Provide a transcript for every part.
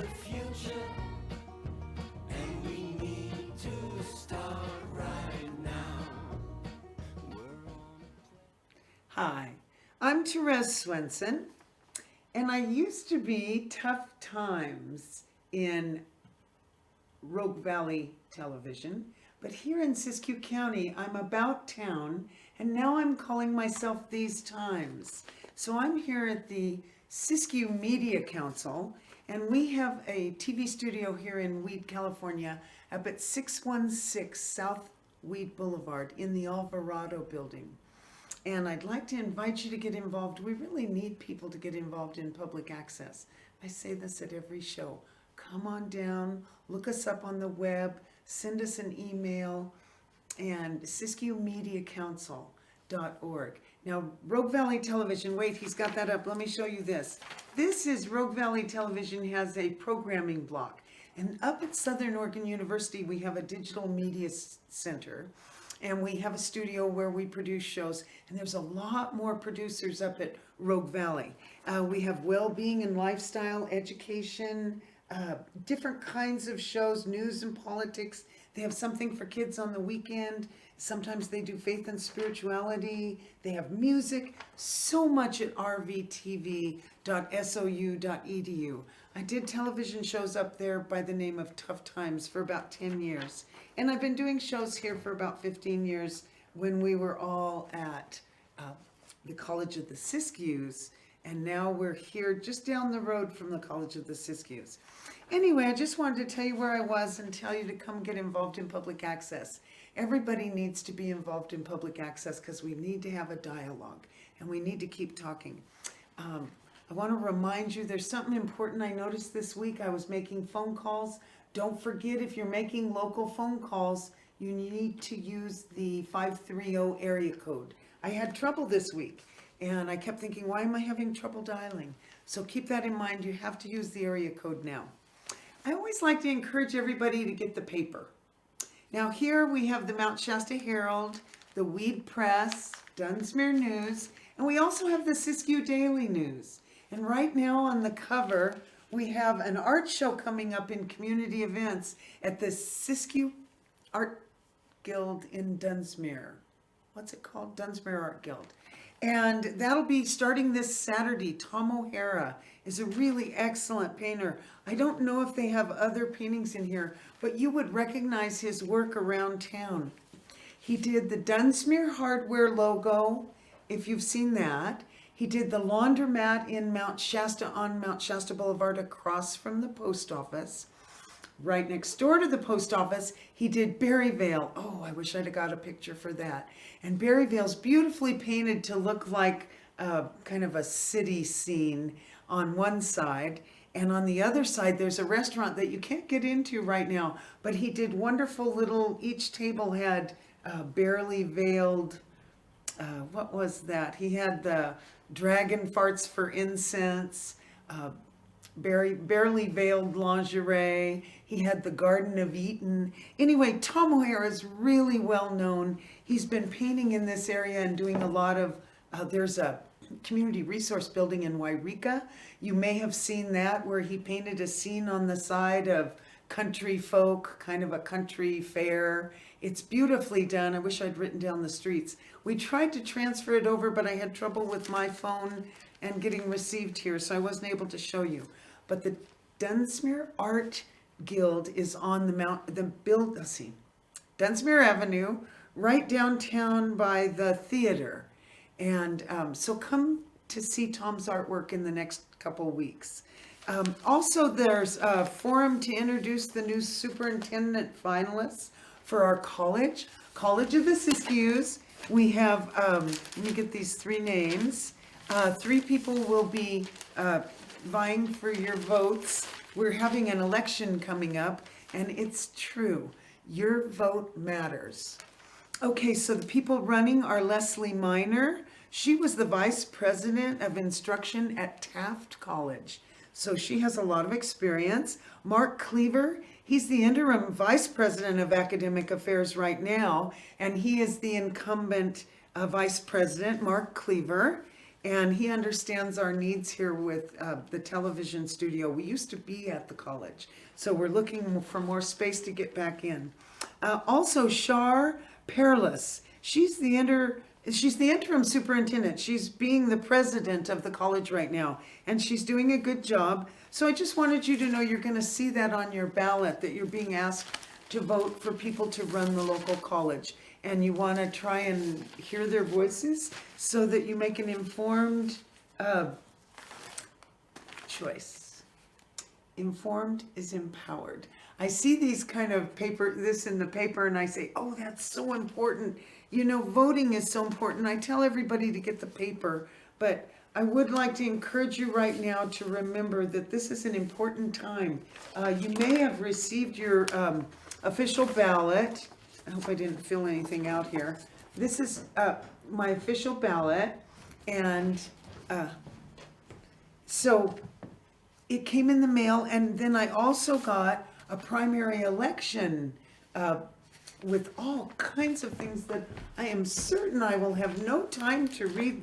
the future, and we need to start right now. Hi, I'm Therese Swenson, and I used to be Tough Times in Rogue Valley Television, but here in Siskiyou County, I'm about town, and now I'm calling myself These Times. So I'm here at the Siskiyou Media Council, and we have a TV studio here in Weed, California, up at 616 South Weed Boulevard in the Alvarado building. And I'd like to invite you to get involved. We really need people to get involved in public access. I say this at every show. Come on down, look us up on the web, send us an email, and SiskiyouMediaCouncil.org. Now, Rogue Valley Television, wait, he's got that up. Let me show you this. This is Rogue Valley Television has a programming block. And up at Southern Oregon University, we have a digital media center. And we have a studio where we produce shows, and there's a lot more producers up at Rogue Valley. We have well-being and lifestyle, education, different kinds of shows, news and politics. They have something for kids on the weekend. Sometimes they do faith and spirituality. They have music, so much at rvtv.sou.edu. I did television shows up there by the name of Tough Times for about 10 years. And I've been doing shows here for about 15 years when we were all at the College of the Siskiyous. And now we're here just down the road from the College of the Siskiyous. Anyway, I just wanted to tell you where I was and tell you to come get involved in public access. Everybody needs to be involved in public access because we need to have a dialogue and we need to keep talking. I want to remind you there's something important I noticed this week. I was making phone calls. Don't forget, if you're making local phone calls, you need to use the 530 area code. I had trouble this week and I kept thinking, why am I having trouble dialing? So keep that in mind. You have to use the area code now. I always like to encourage everybody to get the paper. Now here we have the Mount Shasta Herald, the Weed Press, Dunsmuir News, and we also have the Siskiyou Daily News. And right now on the cover, we have an art show coming up in community events at the Siskiyou Art Guild in Dunsmuir. What's it called? Dunsmuir Art Guild. And that'll be starting this Saturday. Tom O'Hara is a really excellent painter. I don't know if they have other paintings in here, but you would recognize his work around town. He did the Dunsmuir Hardware logo, if you've seen that. He did the laundromat in Mount Shasta on Mount Shasta Boulevard across from the post office. Right next door to the post office, he did Berryvale. Oh, I wish I'd have got a picture for that. And Berryvale's beautifully painted to look like kind of a city scene on one side. And on the other side, there's a restaurant that you can't get into right now. But he did wonderful little, each table had barely veiled, what was that? He had the dragon farts for incense, barely veiled lingerie. He had the Garden of Eden. Anyway, Tom O'Hara is really well known. He's been painting in this area and doing a lot of, there's a community resource building in Wairika. You may have seen that where he painted a scene on the side of country folk, kind of a country fair. It's beautifully done. I wish I'd written down the streets. We tried to transfer it over, but I had trouble with my phone and getting received here, so I wasn't able to show you. But the Dunsmuir Art Guild is on Dunsmuir Avenue, right downtown by the theater. And so come to see Tom's artwork in the next couple weeks. Also, there's a forum to introduce the new superintendent finalists for our College of the Siskiyous. We have, let me get these three names. Three people will be vying for your votes. We're having an election coming up, and it's true. Your vote matters. Okay, so the people running are Leslie Miner. She was the vice president of instruction at Taft College. So she has a lot of experience. Mark Cleaver, he's the interim vice president of academic affairs right now, and he is the incumbent vice president, Mark Cleaver. and he understands our needs here with the television studio. We used to be at the college, so we're looking for more space to get back in. Also, Shar Perilous, she's the interim superintendent. She's being the president of the college right now, and she's doing a good job. So I just wanted you to know you're going to see that on your ballot, that you're being asked to vote for people to run the local college. And you want to try and hear their voices so that you make an informed choice. Informed is empowered. I see these kind of this in the paper, and I say, oh, that's so important. You know, voting is so important. I tell everybody to get the paper, but I would like to encourage you right now to remember that this is an important time. You may have received your official ballot. I hope I didn't fill anything out here. This is my official ballot, and so it came in the mail, and then I also got a primary election with all kinds of things that I am certain I will have no time to read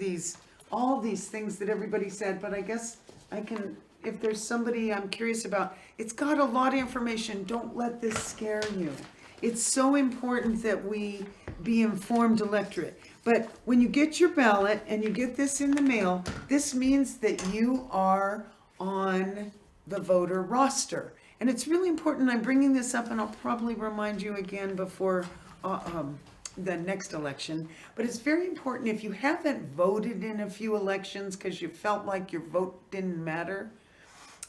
all these things that everybody said, but I guess I can, if there's somebody I'm curious about. It's got a lot of information. Don't let this scare you. It's so important that we be informed electorate. But when you get your ballot and you get this in the mail, this means that you are on the voter roster. And it's really important. I'm bringing this up, and I'll probably remind you again before the next election. But it's very important, if you haven't voted in a few elections because you felt like your vote didn't matter,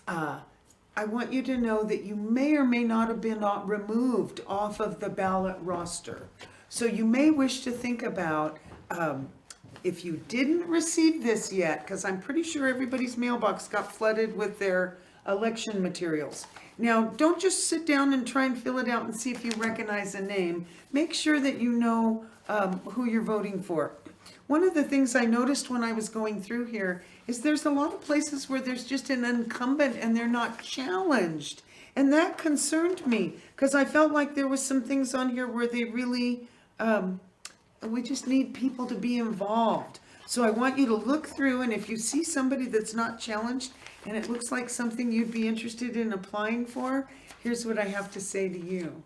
I want you to know that you may or may not have been removed off of the ballot roster. So you may wish to think about, if you didn't receive this yet, because I'm pretty sure everybody's mailbox got flooded with their election materials. Now, don't just sit down and try and fill it out and see if you recognize a name. Make sure that you know who you're voting for. One of the things I noticed when I was going through here is there's a lot of places where there's just an incumbent and they're not challenged. And that concerned me because I felt like there was some things on here where they really, we just need people to be involved. So I want you to look through, and if you see somebody that's not challenged and it looks like something you'd be interested in applying for, here's what I have to say to you.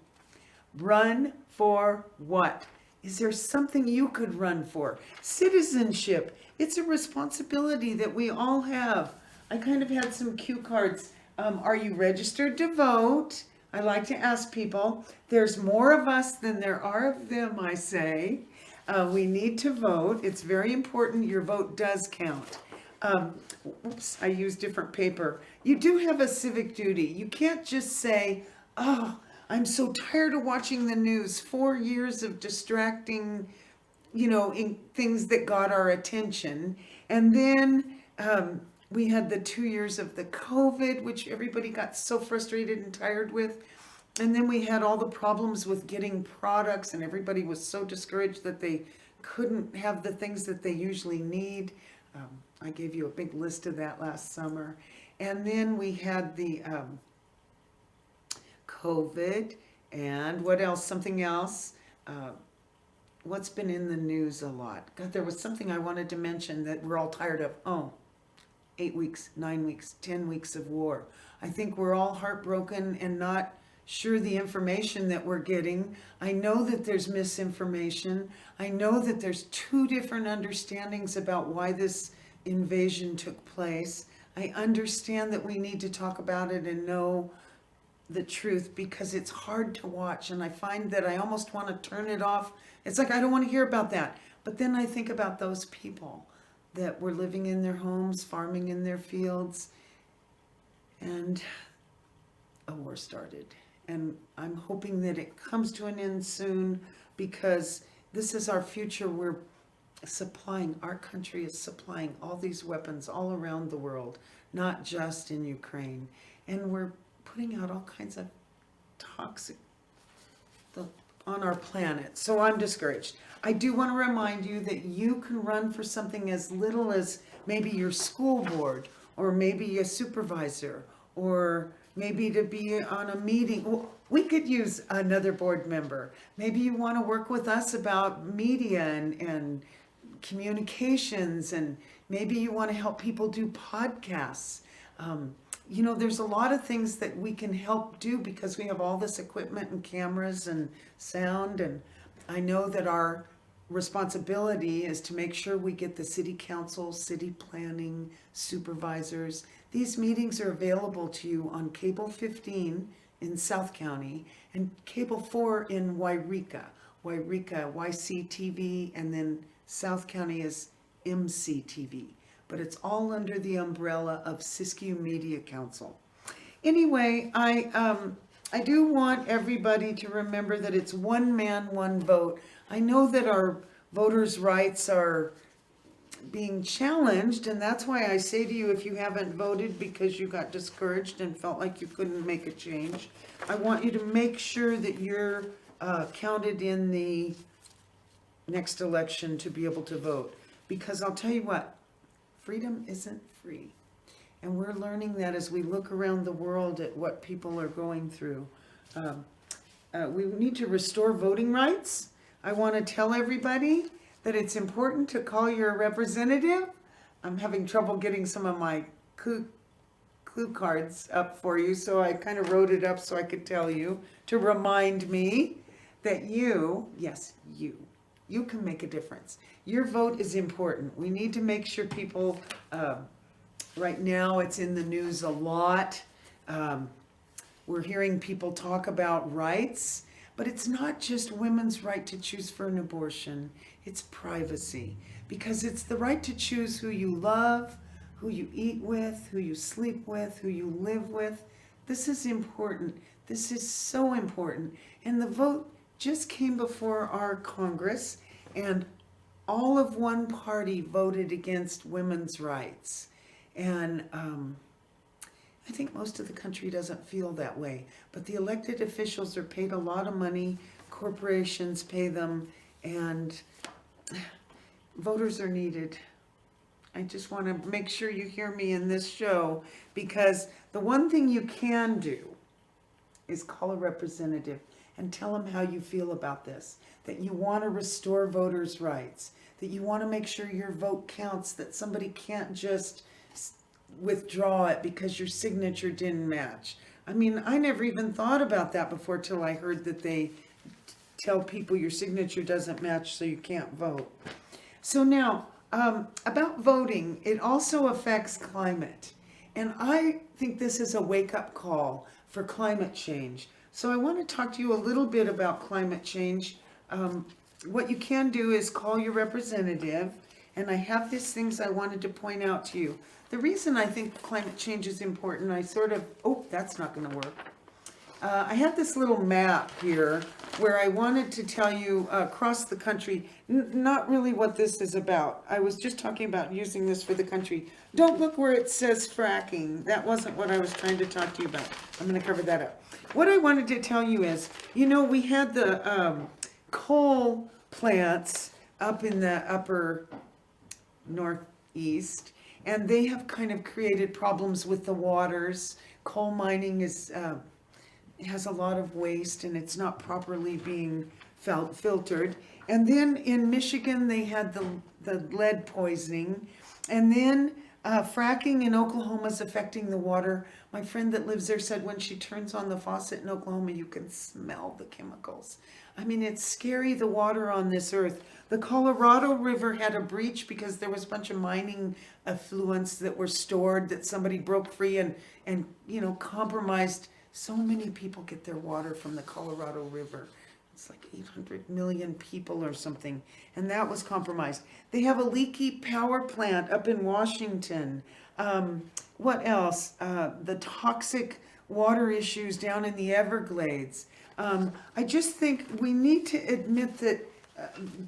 Run for what? Is there something you could run for? Citizenship. It's a responsibility that we all have. I kind of had some cue cards. Are you registered to vote? I like to ask people. There's more of us than there are of them, I say. We need to vote. It's very important. Your vote does count. Oops, I used different paper. You do have a civic duty. You can't just say, oh, I'm so tired of watching the news. 4 years of distracting, in things that got our attention. And then we had the 2 years of the COVID, which everybody got so frustrated and tired with. And then we had all the problems with getting products, and everybody was so discouraged that they couldn't have the things that they usually need. I gave you a big list of that last summer. And then we had the COVID, and what else? Something else. What's been in the news a lot? God, there was something I wanted to mention that we're all tired of. Oh, 8 weeks, 9 weeks, 10 weeks of war. I think we're all heartbroken and not sure the information that we're getting. I know that there's misinformation. I know that there's 2 different understandings about why this invasion took place. I understand that we need to talk about it and know the truth because it's hard to watch, and I find that I almost want to turn it off. It's like I don't want to hear about that. But then I think about those people that were living in their homes, farming in their fields, and a war started. And I'm hoping that it comes to an end soon because this is our future. We're supplying, our country is supplying all these weapons all around the world, not just in Ukraine. And we're putting out all kinds of toxic on our planet. So I'm discouraged. I do want to remind you that you can run for something as little as maybe your school board, or maybe a supervisor, or maybe to be on a meeting. We could use another board member. Maybe you want to work with us about media and communications, and Maybe you want to help people do podcasts. There's a lot of things that we can help do because we have all this equipment and cameras and sound. And I know that our responsibility is to make sure we get the city council, city planning, supervisors. These meetings are available to you on Cable 15 in South County and Cable 4 in Wairika, YCTV, and then South County is MCTV. But it's all under the umbrella of Siskiyou Media Council. Anyway, I do want everybody to remember that it's one man, one vote. I know that our voters' rights are being challenged, and that's why I say to you, if you haven't voted because you got discouraged and felt like you couldn't make a change, I want you to make sure that you're counted in the next election to be able to vote. Because I'll tell you what, freedom isn't free. And we're learning that as we look around the world at what people are going through. We need to restore voting rights. I want to tell everybody that it's important to call your representative. I'm having trouble getting some of my clue cards up for you, so I kind of wrote it up so I could tell you to remind me that you can make a difference. Your vote is important. We need to make sure people, right now it's in the news a lot. We're hearing people talk about rights, but it's not just women's right to choose for an abortion. It's privacy, because it's the right to choose who you love, who you eat with, who you sleep with, who you live with. This is important. This is so important. And the vote just came before our Congress, and all of one party voted against women's rights. And I think most of the country doesn't feel that way. But the elected officials are paid a lot of money, corporations pay them, and voters are needed. I just want to make sure you hear me in this show, because the one thing you can do is call a representative and tell them how you feel about this, that you want to restore voters' rights, that you want to make sure your vote counts, that somebody can't just withdraw it because your signature didn't match. I mean, I never even thought about that before till I heard that they tell people your signature doesn't match, so you can't vote. So now, about voting, it also affects climate. And I think this is a wake-up call for climate change. So I want to talk to you a little bit about climate change. What you can do is call your representative, and I have these things I wanted to point out to you. The reason I think climate change is important, that's not going to work. I had this little map here where I wanted to tell you across the country, not really what this is about. I was just talking about using this for the country. Don't look where it says fracking. That wasn't what I was trying to talk to you about. I'm going to cover that up. What I wanted to tell you is, we had the coal plants up in the upper northeast, and they have kind of created problems with the waters. Coal mining has a lot of waste, and it's not properly being filtered. And then in Michigan, they had the lead poisoning. And then fracking in Oklahoma is affecting the water. My friend that lives there said when she turns on the faucet in Oklahoma, you can smell the chemicals. I mean, it's scary, the water on this earth. The Colorado River had a breach because there was a bunch of mining effluents that were stored that somebody broke free and compromised. So many people get their water from the Colorado River. It's like 800 million people or something. And that was compromised. They have a leaky power plant up in Washington. What else? The toxic water issues down in the Everglades. I just think we need to admit that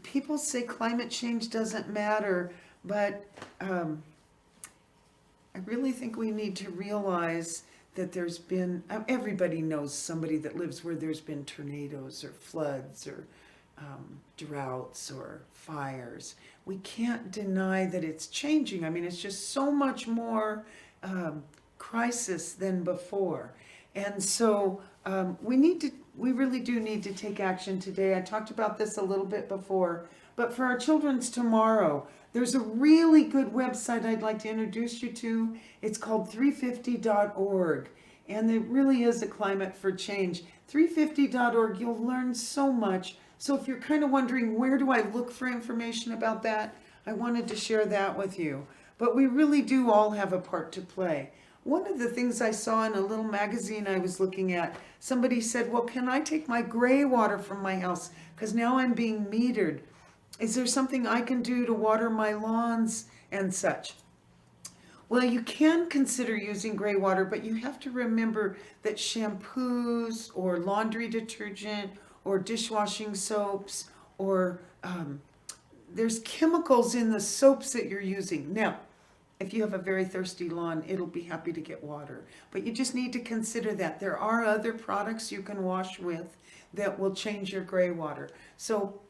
people say climate change doesn't matter, but I really think we need to realize that there's been, everybody knows somebody that lives where there's been tornadoes or floods or droughts or fires. We can't deny that it's changing. I mean, it's just so much more crisis than before. And so we really do need to take action today. I talked about this a little bit before, But for our children's tomorrow, there's a really good website I'd like to introduce you to. It's called 350.org. And it really is a climate for change. 350.org, you'll learn so much. So if you're kind of wondering, where do I look for information about that? I wanted to share that with you. But we really do all have a part to play. One of the things I saw in a little magazine I was looking at, somebody said, well, can I take my gray water from my house? Because now I'm being metered. Is there something I can do to water my lawns and such? Well, you can consider using gray water, but you have to remember that shampoos or laundry detergent or dishwashing soaps or there's chemicals in the soaps that you're using. Now, if you have a very thirsty lawn, it'll be happy to get water. But you just need to consider that. There are other products you can wash with that will change your gray water. So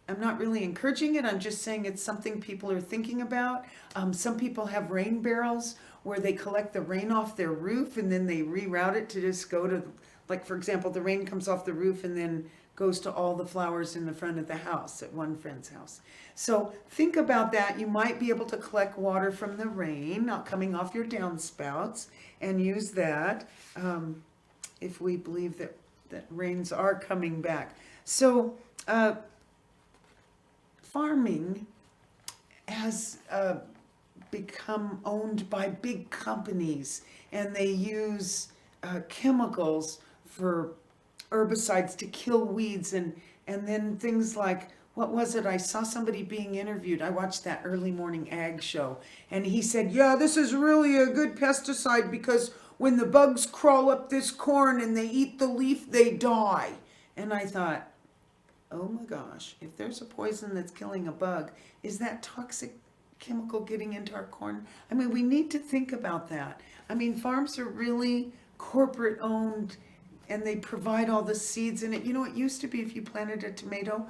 I'm not really encouraging it. I'm just saying it's something people are thinking about. Some people have rain barrels where they collect the rain off their roof and then they reroute it to just go to, like for example, the rain comes off the roof and then goes to all the flowers in the front of the house at one friend's house. So think about that. You might be able to collect water from the rain, not coming off your downspouts, and use that if we believe that rains are coming back. So farming has become owned by big companies, and they use chemicals for herbicides to kill weeds, and then things like, what was it? I saw somebody being interviewed. I watched that early morning ag show, and he said, yeah, this is really a good pesticide because when the bugs crawl up this corn and they eat the leaf, they die. And I thought, oh my gosh, if there's a poison that's killing a bug, is that toxic chemical getting into our corn? I mean, we need to think about that. I mean, farms are really corporate owned and they provide all the seeds in it. You know, it used to be if you planted a tomato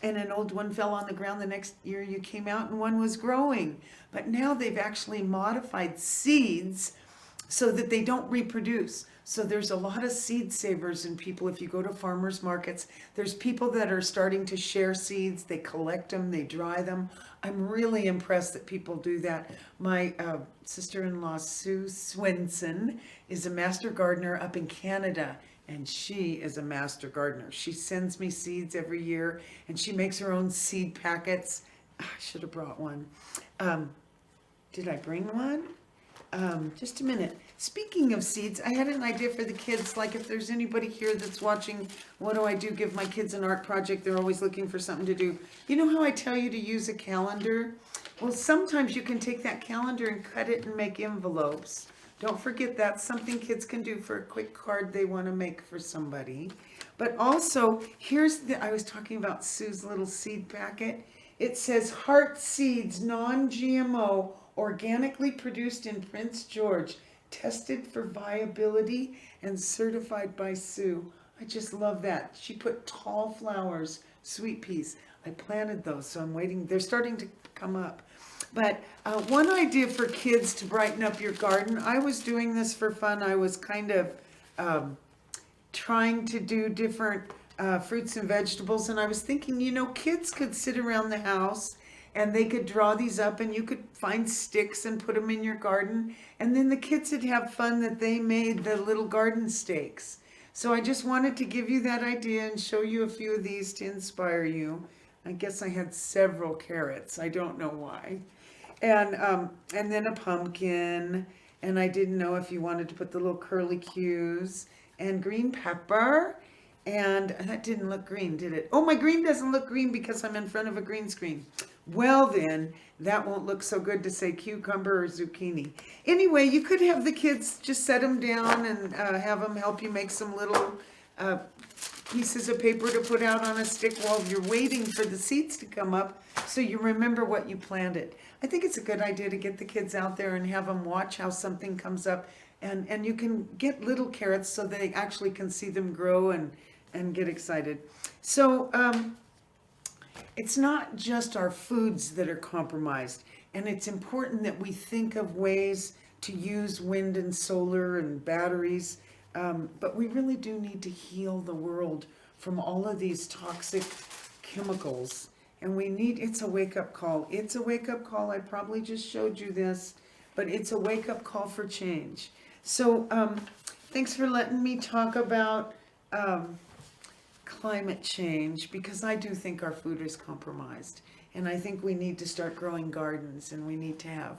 and an old one fell on the ground, the next year you came out and one was growing. But now they've actually modified seeds so that they don't reproduce. So there's a lot of seed savers in people. If you go to farmers markets, there's people that are starting to share seeds. They collect them, they dry them. I'm really impressed that people do that. My sister-in-law, Sue Swenson, is a master gardener up in Canada, and she is a master gardener. She sends me seeds every year, and she makes her own seed packets. I should have brought one. Did I bring one? Just a minute. Speaking of seeds, I had an idea for the kids. Like if there's anybody here that's watching, what do I do? Give my kids an art project. They're always looking for something to do. You know how I tell you to use a calendar? Well, sometimes you can take that calendar and cut it and make envelopes. Don't forget that's something kids can do for a quick card they want to make for somebody. But also, I was talking about Sue's little seed packet. It says Heart Seeds, non-GMO, organically produced in Prince George, tested for viability and certified by Sue. I just love that. She put tall flowers, sweet peas. I planted those, so I'm waiting. They're starting to come up. But one idea for kids to brighten up your garden, I was doing this for fun. I was kind of trying to do different fruits and vegetables, and I was thinking, you know, kids could sit around the house and they could draw these up, and you could find sticks and put them in your garden, and then the kids would have fun that they made the little garden stakes. So I just wanted to give you that idea and show you a few of these to inspire you. I guess I had several carrots. I don't know why. And then a pumpkin, and I didn't know if you wanted to put the little curlicues, and green pepper, and that didn't look green, did it? Oh, my green doesn't look green because I'm in front of a green screen. Well then, that won't look so good to say cucumber or zucchini. Anyway, you could have the kids just set them down and have them help you make some little pieces of paper to put out on a stick while you're waiting for the seeds to come up so you remember what you planted. I think it's a good idea to get the kids out there and have them watch how something comes up, and you can get little carrots so they actually can see them grow and get excited. So it's not just our foods that are compromised, and it's important that we think of ways to use wind and solar and batteries, but we really do need to heal the world from all of these toxic chemicals. And it's a wake-up call. It's a wake-up call. I probably just showed you this, but it's a wake-up call for change. So thanks for letting me talk about climate change, because I do think our food is compromised. And I think we need to start growing gardens, and we need to have,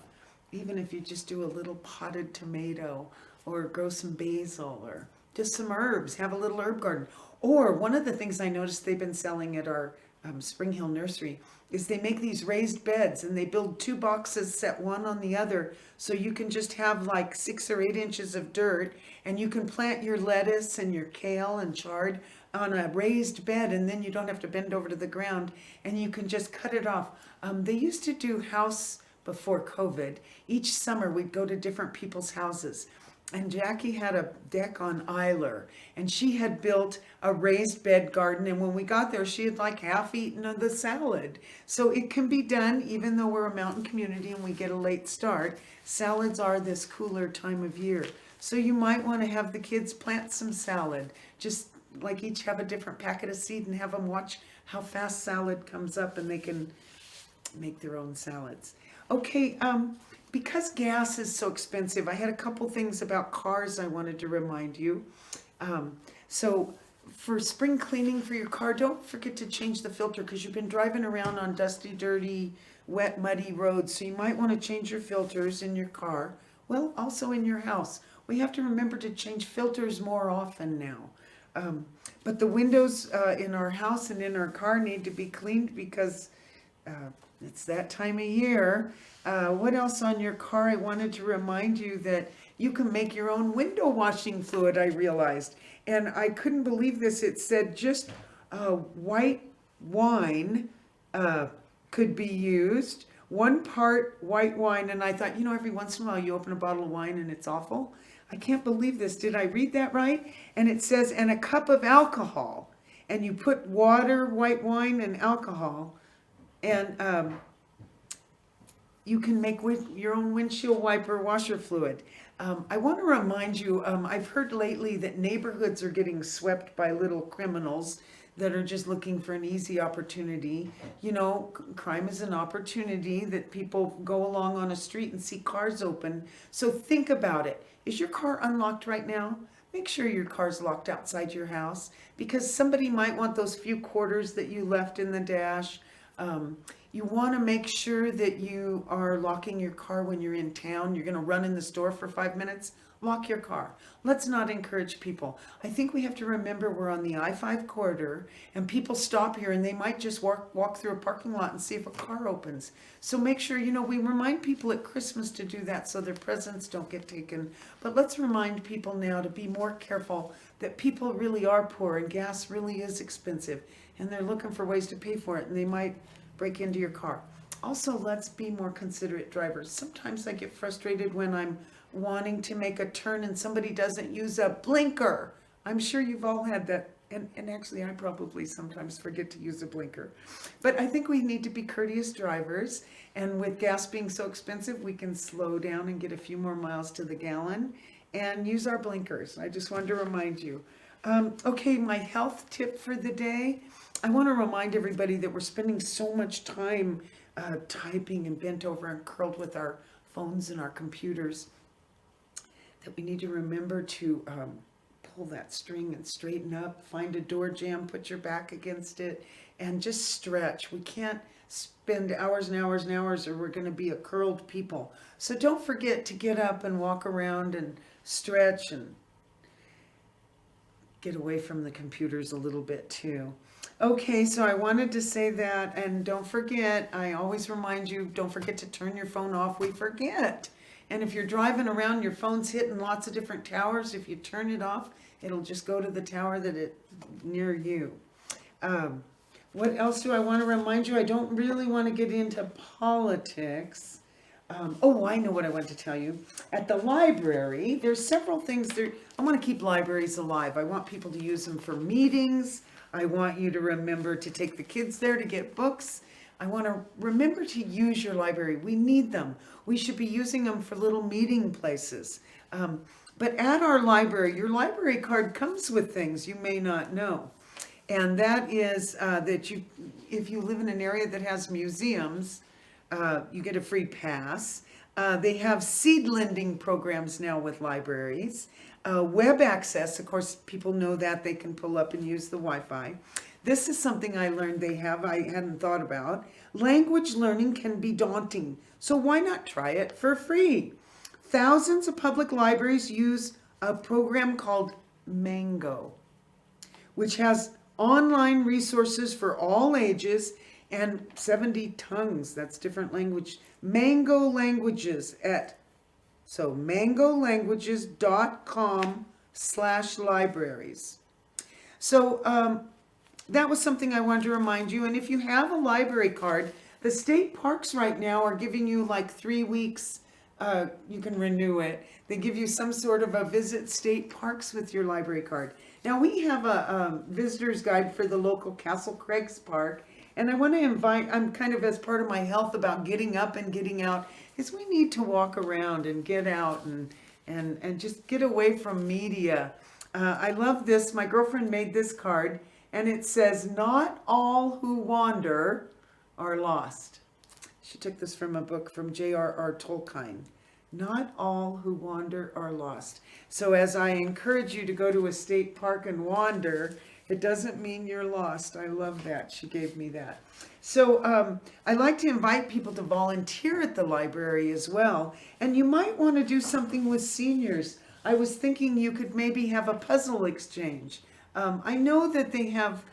even if you just do a little potted tomato or grow some basil or just some herbs, have a little herb garden. Or one of the things I noticed they've been selling at our Spring Hill Nursery is they make these raised beds, and they build 2 boxes set one on the other, so you can just have like 6 or 8 inches of dirt, and you can plant your lettuce and your kale and chard on a raised bed, and then you don't have to bend over to the ground, and you can just cut it off. They used to do house before COVID. Each summer we'd go to different people's houses. And Jackie had a deck on Eiler, and she had built a raised bed garden. And when we got there, she had like half eaten of the salad. So it can be done, even though we're a mountain community and we get a late start. Salads are this cooler time of year. So you might want to have the kids plant some salad. Just like each have a different packet of seed and have them watch how fast salad comes up, and they can make their own salads. Okay, because gas is so expensive, I had a couple things about cars I wanted to remind you. So for spring cleaning for your car, don't forget to change the filter, because you've been driving around on dusty, dirty, wet, muddy roads. So you might want to change your filters in your car. Well, also in your house. We have to remember to change filters more often now. But the windows in our house and in our car need to be cleaned, because it's that time of year. What else on your car? I wanted to remind you that you can make your own window washing fluid, I realized. And I couldn't believe this. It said just white wine could be used. 1 part white wine. And I thought, every once in a while you open a bottle of wine and it's awful. I can't believe this. Did I read that right? And it says, and a cup of alcohol. And you put water, white wine, and alcohol. And you can make your own windshield wiper washer fluid. I want to remind you, I've heard lately that neighborhoods are getting swept by little criminals that are just looking for an easy opportunity. Crime is an opportunity that people go along on a street and see cars open. So think about it. Is your car unlocked right now? Make sure your car's locked outside your house, because somebody might want those few quarters that you left in the dash. You want to make sure that you are locking your car when you're in town. You're going to run in the store for 5 minutes. Lock your car. Let's not encourage people. I think we have to remember we're on the I-5 corridor, and people stop here and they might just walk through a parking lot and see if a car opens. So make sure, we remind people at Christmas to do that so their presents don't get taken. But let's remind people now to be more careful, that people really are poor and gas really is expensive, and they're looking for ways to pay for it, and they might break into your car. Also, let's be more considerate drivers. Sometimes I get frustrated when I'm wanting to make a turn and somebody doesn't use a blinker. I'm sure you've all had that. And actually, I probably sometimes forget to use a blinker. But I think we need to be courteous drivers. And with gas being so expensive, we can slow down and get a few more miles to the gallon and use our blinkers. I just wanted to remind you. Okay, my health tip for the day. I want to remind everybody that we're spending so much time typing and bent over and curled with our phones and our computers that we need to remember to pull that string and straighten up, find a door jamb, put your back against it, and just stretch. We can't spend hours and hours and hours, or we're going to be a curled people. So don't forget to get up and walk around and stretch and get away from the computers a little bit too. Okay, so I wanted to say that, and don't forget, I always remind you, don't forget to turn your phone off. We forget. And if you're driving around, your phone's hitting lots of different towers. If you turn it off, it'll just go to the tower that it's near you. What else do I want to remind you? I don't really want to get into politics. I know what I want to tell you. At the library, there's several things there. I want to keep libraries alive. I want people to use them for meetings. I want you to remember to take the kids there to get books. I want to remember to use your library. We need them. We should be using them for little meeting places. But at our library, your library card comes with things you may not know. And that is that if you live in an area that has museums, you get a free pass. They have seed lending programs now with libraries. Web access, of course, people know that they can pull up and use the Wi-Fi. This is something I learned they have, I hadn't thought about. Language learning can be daunting, so why not try it for free? Thousands of public libraries use a program called Mango, which has online resources for all ages and 70 tongues. That's different language. Mango Languages at mangolanguages.com/libraries. So that was something I wanted to remind you. And if you have a library card, the state parks right now are giving you like 3 weeks. You can renew it. They give you some sort of a visit state parks with your library card. Now we have a visitor's guide for the local Castle Craig's Park. And I want to invite, I'm kind of as part of my health about getting up and getting out, is we need to walk around and get out and just get away from media. I love this. My girlfriend made this card and it says, "Not all who wander are lost." She took this from a book from J.R.R. Tolkien. Not all who wander are lost. So as I encourage you to go to a state park and wander, it doesn't mean you're lost. I love that. She gave me that. So I like to invite people to volunteer at the library as well. And you might want to do something with seniors. I was thinking you could maybe have a puzzle exchange. I know that they have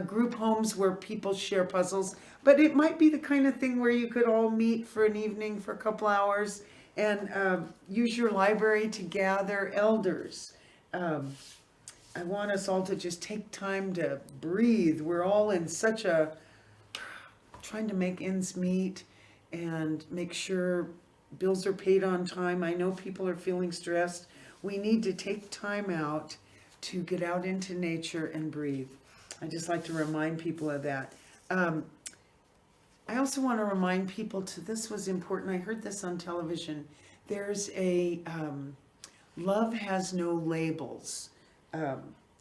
group homes where people share puzzles, but it might be the kind of thing where you could all meet for an evening for a couple hours and use your library to gather elders. I want us all to just take time to breathe. We're all in such a, trying to make ends meet and make sure bills are paid on time. I know people are feeling stressed. We need to take time out to get out into nature and breathe. I just like to remind people of that. I also want to remind people this was important. I heard this on television. There's a Love Has No Labels. I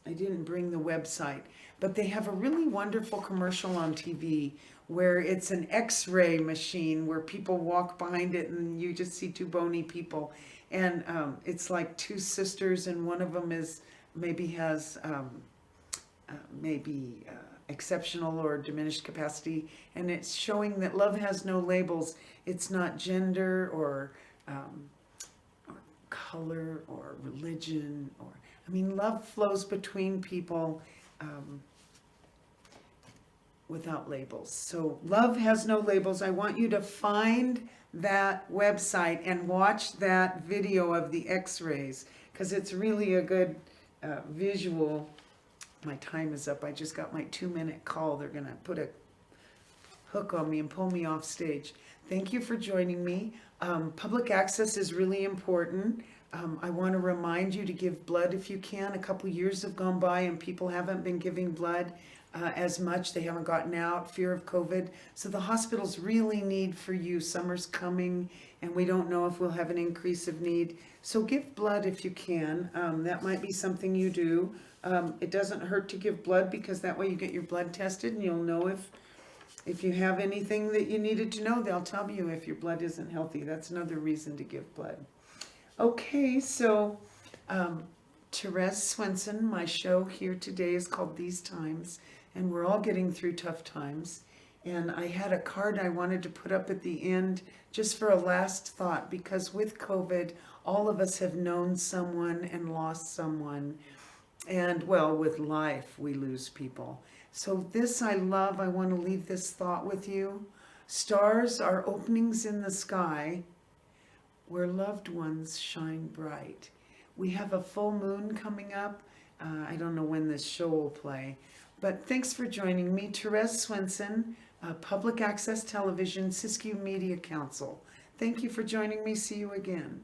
didn't bring the website, but they have a really wonderful commercial on TV where it's an X-ray machine where people walk behind it and you just see two bony people. And it's like two sisters and one of them is maybe has exceptional or diminished capacity. And it's showing that love has no labels. It's not gender or color or religion or, I mean, love flows between people without labels. So Love Has No Labels. I want you to find that website and watch that video of the x-rays because it's really a good visual. My time is up. I just got my 2-minute call. They're going to put a hook on me and pull me off stage. Thank you for joining me. Public access is really important. I want to remind you to give blood if you can. A couple years have gone by and people haven't been giving blood as much. They haven't gotten out, fear of COVID. So the hospitals really need for you. Summer's coming and we don't know if we'll have an increase of need. So give blood if you can. That might be something you do. It doesn't hurt to give blood because that way you get your blood tested and you'll know if you have anything that you needed to know. They'll tell you if your blood isn't healthy. That's another reason to give blood. Okay, so Therese Swenson, my show here today is called These Times, and we're all getting through tough times. And I had a card I wanted to put up at the end just for a last thought, because with COVID, all of us have known someone and lost someone. And well, with life, we lose people. So this I love. I want to leave this thought with you. Stars are openings in the sky where loved ones shine bright. We have a full moon coming up. I don't know when this show will play, but thanks for joining me. Therese Swenson, Public Access Television, Siskiyou Media Council. Thank you for joining me. See you again.